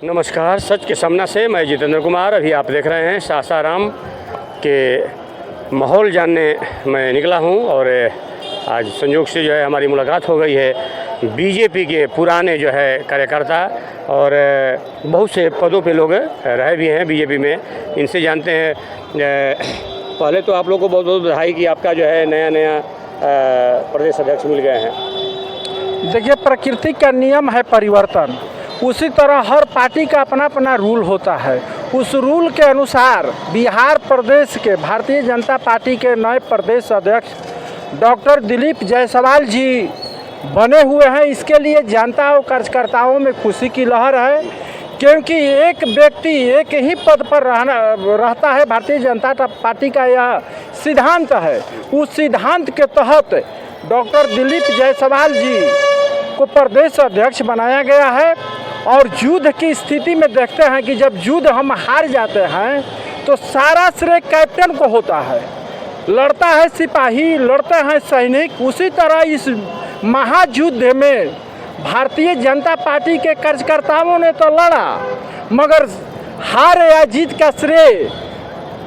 नमस्कार, सच के सामना से मैं जितेंद्र कुमार। अभी आप देख रहे हैं सासाराम के माहौल जानने मैं निकला हूं और आज संयोग से जो है हमारी मुलाकात हो गई है बीजेपी के पुराने जो है कार्यकर्ता और बहुत से पदों पे लोग रहे भी हैं बीजेपी में। इनसे जानते हैं। पहले तो आप लोग को बहुत बहुत बधाई कि आपका जो है नया प्रदेश अध्यक्ष मिल गए हैं। देखिए, प्रकृति का नियम है परिवर्तन। उसी तरह हर पार्टी का अपना अपना रूल होता है। उस रूल के अनुसार बिहार प्रदेश के भारतीय जनता पार्टी के नए प्रदेश अध्यक्ष डॉक्टर दिलीप जायसवाल जी बने हुए हैं। इसके लिए जनता और कार्यकर्ताओं में खुशी की लहर है, क्योंकि एक व्यक्ति एक ही पद पर रहता है। भारतीय जनता पार्टी का यह सिद्धांत है। उस सिद्धांत के तहत डॉक्टर दिलीप जायसवाल जी को प्रदेश अध्यक्ष बनाया गया है। और युद्ध की स्थिति में देखते हैं कि जब युद्ध हम हार जाते हैं तो सारा श्रेय कैप्टन को होता है। लड़ता है सिपाही, लड़ते हैं सैनिक। उसी तरह इस महायुद्ध में भारतीय जनता पार्टी के कार्यकर्ताओं ने तो लड़ा, मगर हार या जीत का श्रेय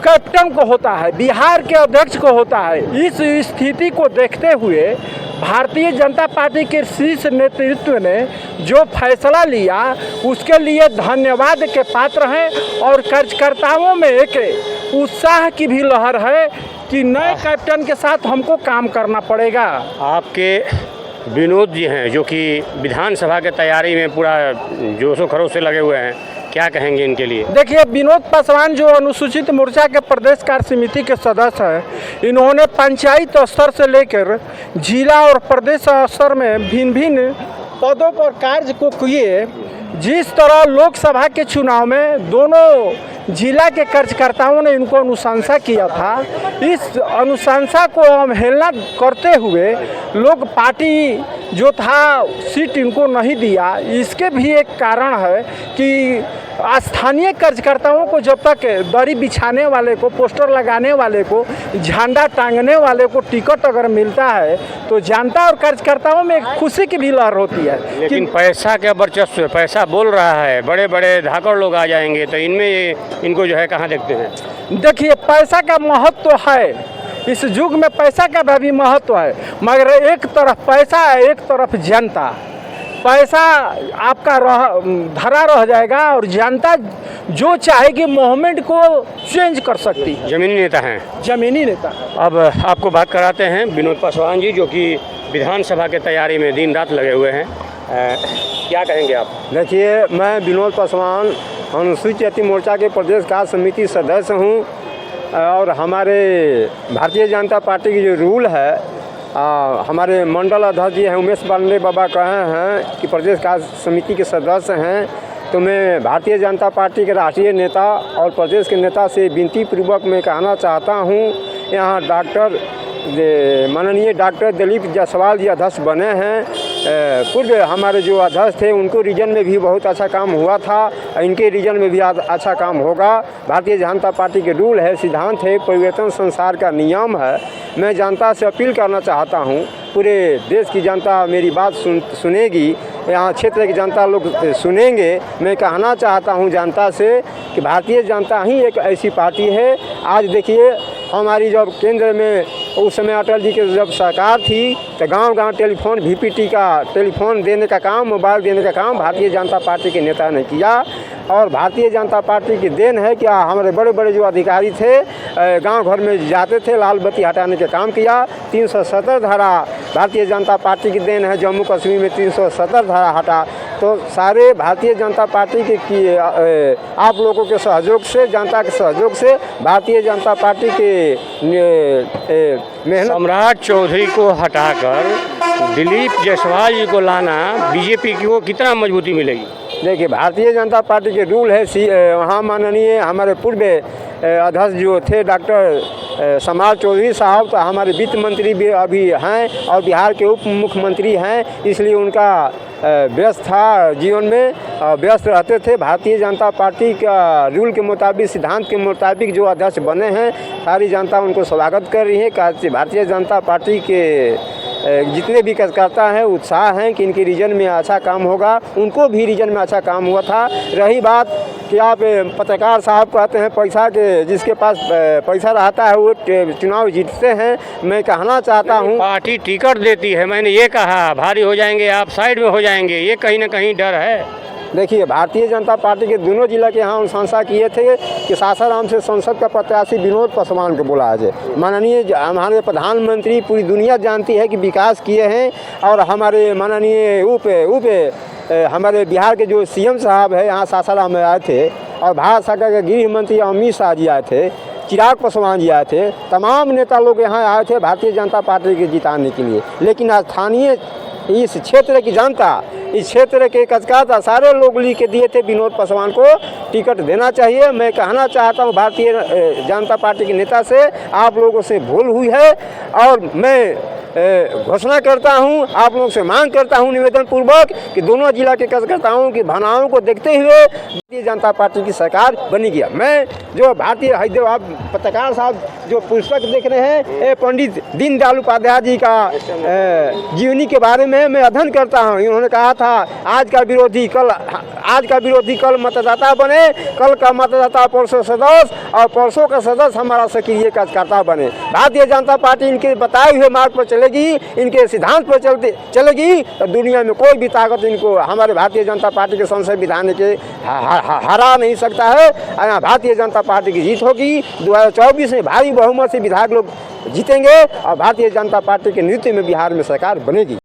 कैप्टन को होता है, बिहार के अध्यक्ष को होता है। इस स्थिति को देखते हुए भारतीय जनता पार्टी के शीर्ष नेतृत्व ने जो फैसला लिया उसके लिए धन्यवाद के पात्र हैं। और कार्यकर्ताओं में एक उत्साह की भी लहर है कि नए कैप्टन के साथ हमको काम करना पड़ेगा। आपके विनोद जी हैं जो कि विधानसभा के तैयारी में पूरा जोशो खरोश से लगे हुए हैं, क्या कहेंगे इनके लिए? देखिए, विनोद पासवान जो अनुसूचित मोर्चा के प्रदेश कार्य समिति के सदस्य हैं, इन्होंने पंचायत स्तर से लेकर जिला और प्रदेश स्तर में भिन्न भिन्न पदों पर कार्य को किए। जिस तरह लोकसभा के चुनाव में दोनों जिला के कार्यकर्ताओं ने इनको अनुशंसा किया था, इस अनुशंसा को अवहेलना करते हुए लोग पार्टी जो था सीट इनको नहीं दिया। इसके भी एक कारण है कि स्थानीय कार्यकर्ताओं को जब तक दरी बिछाने वाले को, पोस्टर लगाने वाले को, झंडा टांगने वाले को टिकट अगर मिलता है तो जनता और कार्यकर्ताओं में एक खुशी की भी लहर होती है। लेकिन पैसा का वर्चस्व है, पैसा बोल रहा है, बड़े बड़े धाकड़ लोग आ जाएंगे, तो इनमें इनको जो है कहाँ देखते हैं? देखिए, पैसा का महत्व तो है, इस युग में पैसा का भी महत्व है, मगर एक तरफ पैसा है, एक तरफ जनता। पैसा आपका धरा रह जाएगा और जनता जो चाहेगी मूवमेंट को चेंज कर सकती है। जमीनी नेता हैं, जमीनी नेता। अब आपको बात कराते हैं विनोद पासवान जी जो कि विधानसभा के तैयारी में दिन रात लगे हुए हैं। क्या कहेंगे आप? देखिए, मैं विनोद पासवान अनुसूचित जाति मोर्चा के प्रदेश कार्य समिति सदस्य हूँ। और हमारे भारतीय जनता पार्टी की जो रूल है, हमारे मंडल अध्यक्ष जी हैं उमेश पांडे बाबा कहे हैं कि प्रदेश कार्य समिति के सदस्य हैं, तो मैं भारतीय जनता पार्टी के राष्ट्रीय नेता और प्रदेश के नेता से विनती पूर्वक मैं कहना चाहता हूँ, यहाँ माननीय डॉक्टर दिलीप जायसवाल जी अध्यक्ष बने हैं। पूर्व हमारे जो अध्यक्ष थे उनको रीजन में भी बहुत अच्छा काम हुआ था, इनके रीजन में भी अच्छा काम होगा। भारतीय जनता पार्टी के रूल है, सिद्धांत है, परिवर्तन संसार का नियम है। मैं जनता से अपील करना चाहता हूँ, पूरे देश की जनता मेरी बात सुनेगी, यहाँ क्षेत्र की जनता लोग सुनेंगे। मैं कहना चाहता हूँ जनता से कि भारतीय जनता ही एक ऐसी पार्टी है। आज देखिए, हमारी जब केंद्र में उस समय अटल जी की जब सरकार थी तो गांव-गांव टेलीफोन VPT का टेलीफोन देने का काम, मोबाइल देने का काम भारतीय जनता पार्टी के नेता ने किया। और भारतीय जनता पार्टी की देन है कि हमारे बड़े बड़े जो अधिकारी थे गांव घर में जाते थे, लाल बत्ती हटाने का काम किया। 370 धारा भारतीय जनता पार्टी की देन है। जम्मू कश्मीर में 370 धारा हटा, तो सारे भारतीय जनता पार्टी के आप लोगों के सहयोग से, जनता के सहयोग से भारतीय जनता पार्टी के मेहनत। सम्राट चौधरी को हटाकर दिलीप जायसवाल जी को लाना बीजेपी की को कितना मजबूती मिलेगी? देखिए, भारतीय जनता पार्टी के रूल है, वहाँ माननीय हमारे पूर्व अध्यक्ष जो थे डॉक्टर सम्राट चौधरी साहब, तो हमारे वित्त मंत्री भी अभी हैं और बिहार के उप मुख्यमंत्री हैं, इसलिए उनका व्यस्त था जीवन में, व्यस्त रहते थे। भारतीय जनता पार्टी का रूल के मुताबिक, सिद्धांत के मुताबिक जो अध्यक्ष बने हैं, सारी जनता उनको स्वागत कर रही है। भारतीय जनता पार्टी के जितने भी कार्यकर्ता हैं उत्साह हैं कि इनके रीजन में अच्छा काम होगा। उनको भी रीजन में अच्छा काम हुआ था। रही बात कि आप पत्रकार साहब कहते हैं पैसा के, जिसके पास पैसा रहता है वो चुनाव जीतते हैं। मैं कहना चाहता हूँ पार्टी टिकट देती है, मैंने ये कहा भारी हो जाएंगे आप, साइड में हो जाएंगे, ये कहीं ना कहीं डर है। देखिए, भारतीय जनता पार्टी के दोनों जिला के यहाँ अनुशंसा किए थे कि सासाराम से संसद का प्रत्याशी विनोद पासवान को बुलाया जाए। माननीय हमारे प्रधानमंत्री, पूरी दुनिया जानती है कि विकास किए हैं। और हमारे माननीय हमारे बिहार के जो सीएम साहब है यहाँ सासाराम में आए थे, और भारत सरकार के गृह मंत्री अमित शाह जी आए थे, चिराग पासवान जी आए थे, तमाम नेता लोग यहाँ आए थे भारतीय जनता पार्टी के जिताने के लिए। लेकिन स्थानीय इस क्षेत्र की जनता, इस क्षेत्र के कार्यकर्ता सारे लोग लिख के दिए थे विनोद पासवान को टिकट देना चाहिए। मैं कहना चाहता हूँ भारतीय जनता पार्टी के नेता से, आप लोगों से भूल हुई है। और मैं घोषणा करता हूं, आप लोगों से मांग करता हूं निवेदन पूर्वक कि दोनों जिला के कार्यकर्ताओं की भावनाओं को देखते हुए भारतीय जनता पार्टी की सरकार बनेगी। मैं जो भारतीय आप पत्रकार साहब जो पुस्तक देख रहे हैं, पंडित दीनदयाल उपाध्याय जी का जीवनी के बारे में मैं अध्ययन करता हूं। इन्होंने कहा था आज का विरोधी कल मतदाता बने, कल का मतदाता परसों सदस्य, और परसों का सदस्य हमारा सक्रिय कार्यकर्ता बने। भारतीय जनता पार्टी इनके बताए हुए मार्ग पर चलेगी, इनके सिद्धांत पर चलेगी, तो दुनिया में कोई भी ताकत इनको हमारे भारतीय जनता पार्टी के संसद विधान के हरा नहीं सकता है। यहाँ भारतीय जनता पार्टी की जीत होगी। 2024 में भारी बहुमत से विधायक लोग जीतेंगे और भारतीय जनता पार्टी के नेतृत्व में बिहार में सरकार बनेगी।